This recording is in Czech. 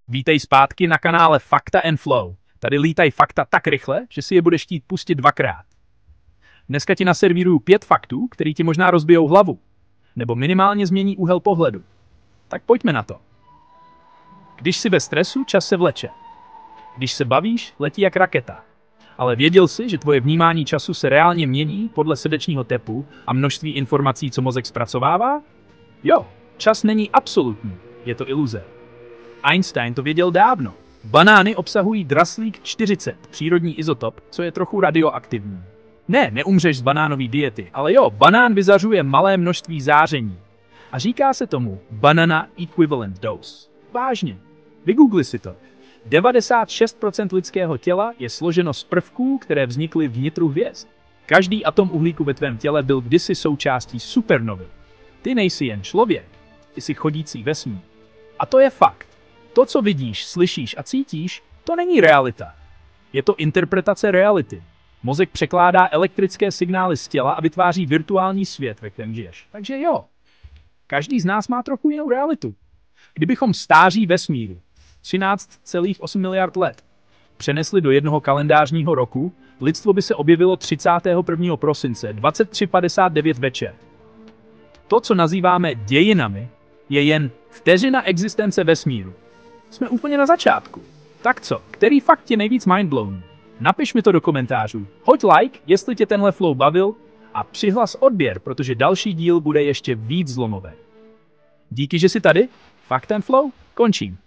Vítej zpátky na kanále Fakta and Flow. Tady lítají fakta tak rychle, že si je budeš chtít pustit dvakrát. Dneska ti naservíruju 5 faktů, který ti možná rozbijou hlavu. Nebo minimálně změní úhel pohledu. Tak pojďme na to. Když jsi ve stresu, čas se vleče. Když se bavíš, letí jak raketa. Ale věděl jsi, že tvoje vnímání času se reálně mění podle srdečního tepu a množství informací, co mozek zpracovává? Jo, čas není absolutní, je to iluze. Einstein to věděl dávno. Banány obsahují draslík 40, přírodní izotop, co je trochu radioaktivní. Ne, neumřeš z banánové diety, ale jo, banán vyzařuje malé množství záření. A říká se tomu banana equivalent dose. Vážně, vygoogli si to. 96% lidského těla je složeno z prvků, které vznikly v nitru hvězd. Každý atom uhlíku ve tvém těle byl kdysi součástí supernovy. Ty nejsi jen člověk, ty jsi chodící vesmír. A to je fakt. To, co vidíš, slyšíš a cítíš, to není realita. Je to interpretace reality. Mozek překládá elektrické signály z těla a vytváří virtuální svět, ve kterém žiješ. Takže jo, každý z nás má trochu jinou realitu. Kdybychom stáří vesmíru 13,8 miliard let přenesli do jednoho kalendářního roku, lidstvo by se objevilo 31. prosince 23:59 večer. To, co nazýváme dějinami, je jen vteřina existence vesmíru. Jsme úplně na začátku. Tak co, který fakt tě nejvíc mindblown? Napiš mi to do komentářů. Hoď like, jestli tě tenhle flow bavil a přihlas odběr, protože další díl bude ještě víc zlomový. Díky, že jsi tady. Fakt and Flow končím.